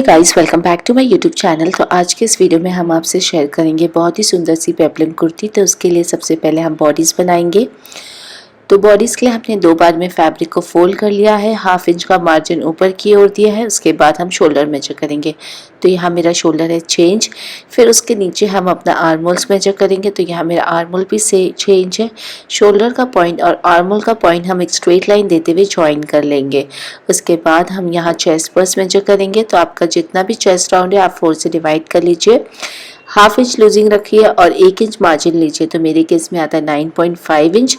Guys, welcome back to my YouTube channel. तो आज के इस वीडियो में हम आपसे शेयर करेंगे बहुत ही सुंदर सी पेप्लम कुर्ती। तो उसके लिए सबसे पहले हम बॉडीज़ बनाएंगे। तो बॉडीज़ के लिए हमने 2 बार में फैब्रिक को फोल्ड कर लिया है, 1/2 इंच का मार्जिन ऊपर की ओर दिया है। उसके बाद हम शोल्डर मेजर करेंगे। तो यहाँ मेरा शोल्डर है 6 इंच। फिर उसके नीचे हम अपना आर्म होल्स मेजर करेंगे। तो यहाँ मेरा आर्म होल भी 6 इंच है। शोल्डर का पॉइंट और आर्म होल का पॉइंट हम एक स्ट्रेट लाइन देते हुए ज्वाइन कर लेंगे। उसके बाद हम यहाँ चेस्ट पर्स मेजर करेंगे। तो आपका जितना भी चेस्ट राउंड है आप 4 से डिवाइड कर लीजिए। 1/2 इंच लूजिंग रखिए और 1 इंच मार्जिन लीजिए। तो मेरे केस में आता है 9.5 इंच।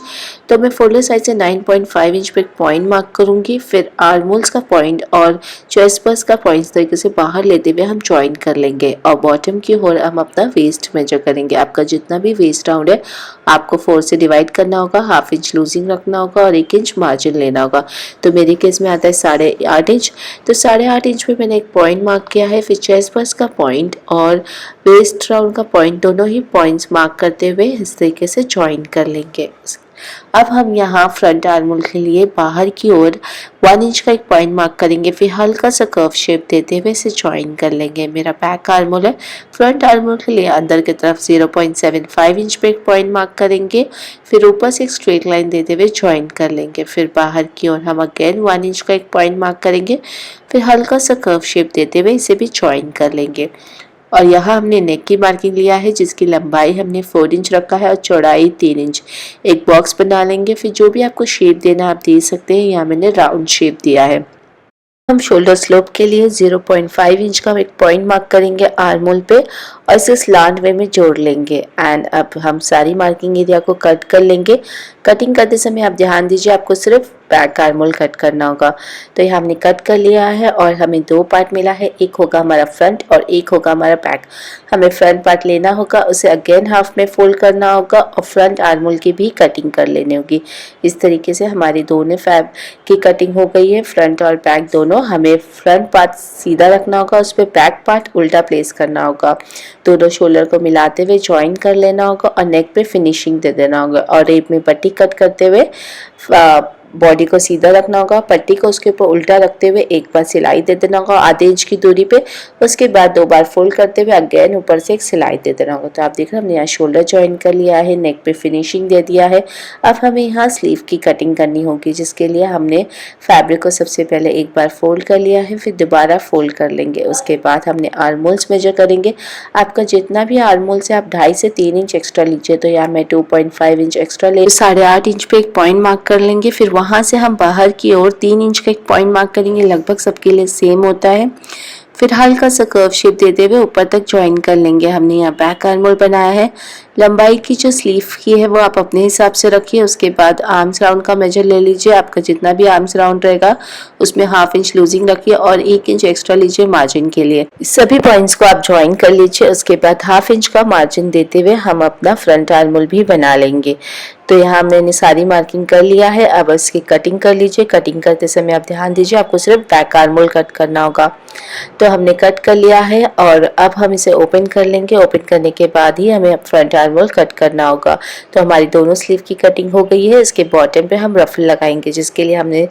तो मैं फोल्डर साइड से 9.5 इंच पे एक पॉइंट मार्क करूंगी। फिर आर्म होल्स का पॉइंट और चेस्ट पर्स का पॉइंट इस तरीके से बाहर लेते हुए हम ज्वाइन कर लेंगे। और बॉटम की ओर हम अपना वेस्ट मेजर करेंगे। आपका जितना भी वेस्ट राउंड है आपको 4 से डिवाइड करना होगा, 1/2 इंच लूजिंग रखना होगा और 1 इंच मार्जिन लेना होगा। तो मेरे केस में आता है 8.5 इंच। तो 8.5 इंच पे मैंने एक पॉइंट मार्क किया है। फिर चेस्ट पर्स का पॉइंट और वेस्ट राउंड का पॉइंट, दोनों ही पॉइंट्स मार्क करते हुए इस तरीके से ज्वाइन कर लेंगे। अब हम यहाँ फ्रंट आर्म होल के लिए बाहर की ओर 1 इंच का एक पॉइंट मार्क करेंगे। फिर हल्का सा कर्व शेप देते हुए इसे ज्वाइन कर लेंगे। मेरा बैक आर्म होल है। फ्रंट आर्म होल के लिए अंदर की तरफ 0.75 इंच पे एक पॉइंट मार्क करेंगे। फिर ऊपर से एक स्ट्रेट लाइन देते हुए ज्वाइन कर लेंगे। फिर बाहर की ओर हम अगेन 1 इंच का एक पॉइंट मार्क करेंगे। फिर हल्का सा कर्व शेप देते हुए इसे भी ज्वाइन कर लेंगे। और यहाँ हमने नेक की मार्किंग लिया है, जिसकी लंबाई हमने 4 इंच रखा है और चौड़ाई 3 इंच। एक बॉक्स बना लेंगे। फिर जो भी आपको शेप देना आप दे सकते हैं। यहाँ मैंने राउंड शेप दिया है। हम शोल्डर स्लोप के लिए 0.5 इंच का एक पॉइंट मार्क करेंगे आर्म होल पे और इसे स्लांट वे में जोड़ लेंगे। एंड अब हम सारी मार्किंग एरिया को कट कर लेंगे। कटिंग करते समय आप ध्यान दीजिए, आपको सिर्फ बैक आर्म होल कट करना होगा। तो यहाँ हमने कट कर लिया है और हमें 2 पार्ट मिला है, एक होगा हमारा फ्रंट और एक होगा हमारा बैक। हमें फ्रंट पार्ट लेना होगा, उसे अगेन हाफ में फोल्ड करना होगा और फ्रंट आर्म होल की भी कटिंग कर लेनी होगी। इस तरीके से हमारी दोनों फैब की कटिंग हो गई है, फ्रंट और बैक दोनों। हमें फ्रंट पार्ट सीधा रखना होगा, उस पर बैक पार्ट उल्टा प्लेस करना होगा। दोनों शोल्डर को मिलाते हुए ज्वाइन कर लेना होगा और नेक पे फिनिशिंग दे देना होगा। और रेप में पट्टी कट करते हुए बॉडी को सीधा रखना होगा, पट्टी को उसके ऊपर उल्टा रखते हुए एक बार सिलाई दे देना होगा आधे इंच की दूरी पे। उसके बाद 2 बार फोल्ड करते हुए अगेन ऊपर से एक सिलाई दे देना होगा। तो आप देख रहे हैं हमने यहाँ शोल्डर ज्वाइन कर लिया है, नेक पे फिनिशिंग दे दिया है। अब हमें यहाँ स्लीव की कटिंग करनी होगी, जिसके लिए हमने फैब्रिक को सबसे पहले एक बार फोल्ड कर लिया है, फिर दोबारा फोल्ड कर लेंगे। उसके बाद हमने आर्म होल्स मेजर करेंगे। आपका जितना भी आर्म होल्स है आप 2.5 से 3 इंच एक्स्ट्रा लीजिए। तो यहाँ मैं 2.5 इंच एक्स्ट्रा ले 8.5 इंच पे एक पॉइंट मार्क कर लेंगे। फिर वहां से हम बाहर की ओर 3 इंच का एक पॉइंट मार्क करेंगे। लगभग सबके लिए सेम होता है। फिर हल्का सा कर्व शेप देते हुए ऊपर तक ज्वाइन कर लेंगे। हमने यहाँ बैक आर्म होल बनाया है। लंबाई की जो स्लीव की है वो आप अपने हिसाब से रखिए। उसके बाद आर्म्स राउंड का मेजर ले लीजिए। आपका जितना भी आर्म्स राउंड रहेगा उसमें 1/2 इंच लूजिंग रखिए और 1 इंच एक्स्ट्रा लीजिए मार्जिन के लिए। सभी पॉइंट्स को आप ज्वाइन कर लीजिए। उसके बाद 1/2 इंच का मार्जिन देते हुए हम अपना फ्रंट आर्म होल भी बना लेंगे। तो यहाँ मैंने सारी मार्किंग कर लिया है। अब इसकी कटिंग कर लीजिए। कटिंग करते समय आप ध्यान दीजिए, आपको सिर्फ बैक आर्म होल कट करना होगा। तो हमने कट कर लिया है और अब हम इसे ओपन कर लेंगे। ओपन करने के बाद ही हमें फ्रंट आर्म होल कट करना होगा। तो हमारी दोनों स्लीव की कटिंग हो गई है। इसके बॉटम पे हम रफल लगाएंगे, जिसके लिए हमने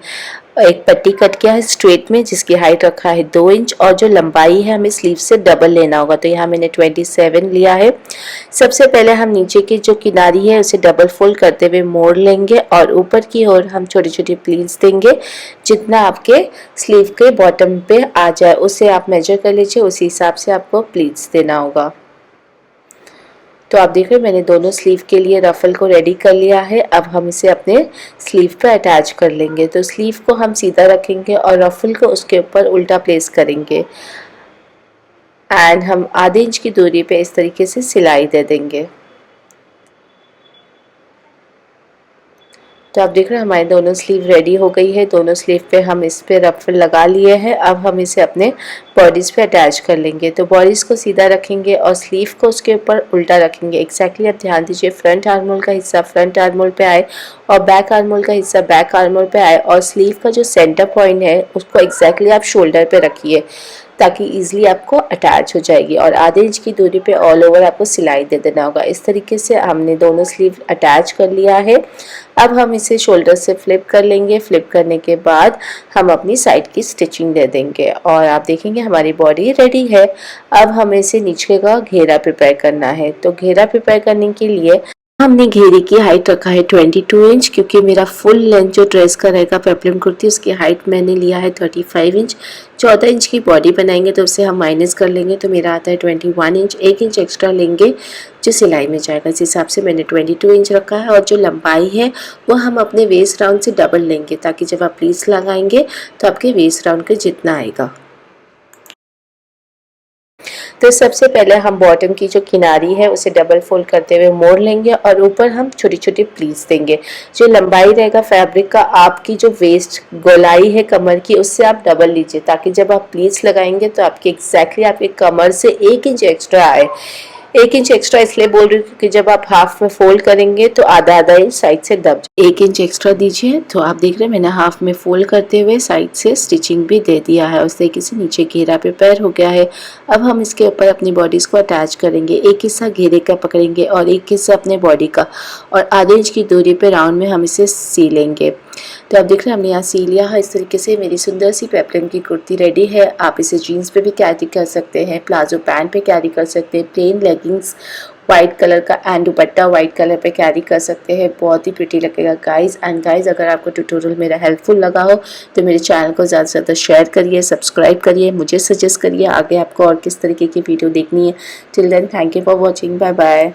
एक पट्टी कट किया है स्ट्रेट में, जिसकी हाइट रखा है 2 इंच और जो लंबाई है हमें स्लीव से डबल लेना होगा। तो यहाँ मैंने 27 लिया है। सबसे पहले हम नीचे की जो किनारी है उसे डबल फोल्ड करते हुए मोड़ लेंगे और ऊपर की ओर हम छोटी छोटी प्लीट्स देंगे। जितना आपके स्लीव के बॉटम पे आ जाए उसे आप मेजर कर लीजिए, उसी हिसाब से आपको प्लीट्स देना होगा। तो आप देख रहे हैं मैंने दोनों स्लीव के लिए रफल को रेडी कर लिया है। अब हम इसे अपने स्लीव पर अटैच कर लेंगे। तो स्लीव को हम सीधा रखेंगे और रफल को उसके ऊपर उल्टा प्लेस करेंगे एंड हम आधे इंच की दूरी पे इस तरीके से सिलाई दे देंगे। तो आप देख रहे हैं हमारे दोनों स्लीव रेडी हो गई है। दोनों स्लीव पे हम इस पे रफल लगा लिए हैं। अब हम इसे अपने बॉडीज़ पे अटैच कर लेंगे। तो बॉडीज़ को सीधा रखेंगे और स्लीव को उसके ऊपर उल्टा रखेंगे। एक्जैक्टली आप ध्यान दीजिए, फ्रंट आर्म होल का हिस्सा फ्रंट आर्म होल पे आए और बैक आर्म होल का हिस्सा बैक आर्म होल पे आए और स्लीव का जो सेंटर पॉइंट है उसको एक्जैक्टली आप शोल्डर पे रखिए। ताकि ईजिली आपको अटैच हो जाएगी। और आधे इंच की दूरी पे ऑल ओवर आपको सिलाई दे देना होगा। इस तरीके से हमने दोनों स्लीव अटैच कर लिया है। अब हम इसे शोल्डर से फ्लिप कर लेंगे। फ्लिप करने के बाद हम अपनी साइड की स्टिचिंग दे देंगे और आप देखेंगे हमारी बॉडी रेडी है। अब हमें इसे नीचे का घेरा प्रिपेयर करना है। तो घेरा प्रिपेयर करने के लिए हमने घेरे की हाइट रखा है 22 इंच, क्योंकि मेरा फुल लेंथ जो ड्रेस का रहेगा पेप्लम कुर्ती उसकी हाइट मैंने लिया है 35 इंच। 14 इंच की बॉडी बनाएंगे तो उससे हम माइनस कर लेंगे तो मेरा आता है 21 इंच। 1 इंच एक्स्ट्रा लेंगे जो सिलाई में जाएगा, इस हिसाब से मैंने 22 इंच रखा है। और जो लंबाई है वो हम अपने वेस्ट राउंड से डबल लेंगे, ताकि जब आप प्लीट्स लगाएंगे तो आपके वेस्ट राउंड के जितना आएगा। तो सबसे पहले हम बॉटम की जो किनारी है उसे डबल फोल्ड करते हुए मोड़ लेंगे और ऊपर हम छोटी छोटी प्लीट्स देंगे। जो लंबाई रहेगा फैब्रिक का, आपकी जो वेस्ट गोलाई है कमर की उससे आप डबल लीजिए, ताकि जब आप प्लीट्स लगाएंगे तो आपकी एग्जैक्टली आपके कमर से 1 इंच एक्स्ट्रा आए। 1 इंच एक्स्ट्रा इसलिए बोल रही हूँ क्योंकि जब आप हाफ में फोल्ड करेंगे तो आधा आधा इंच साइड से दब 1 इंच एक्स्ट्रा दीजिए। तो आप देख रहे हैं मैंने हाफ में फोल्ड करते हुए साइड से स्टिचिंग भी दे दिया है। उस तरीके से नीचे घेरा प्रिपेयर हो गया है। अब हम इसके ऊपर अपनी बॉडीज को अटैच करेंगे। एक हिस्सा घेरे का पकड़ेंगे और एक हिस्सा अपने बॉडी का, और आधे इंच की दूरी पे राउंड में हम इसे सी लेंगे। तो आप देख रहे हैं हमने यहाँ सी लिया है। इस तरीके से मेरी सुंदर सी पेप्लम की कुर्ती रेडी है। आप इसे जीन्स पे भी कैरी कर सकते हैं, प्लाजो पैंट पे कैरी कर सकते हैं, प्लेन लेगिंग्स वाइट कलर का एंड दुपट्टा वाइट कलर पे कैरी कर सकते हैं। बहुत ही प्रिटी लगेगा गाइज। एंड गाइज अगर आपको ट्यूटोरियल मेरा हेल्पफुल लगा हो तो मेरे चैनल को ज़्यादा से ज़्यादा शेयर करिए, सब्सक्राइब करिए, मुझे सजेस्ट करिए आगे आपको और किस तरीके की वीडियो देखनी है। Till then thank you for watching, bye bye.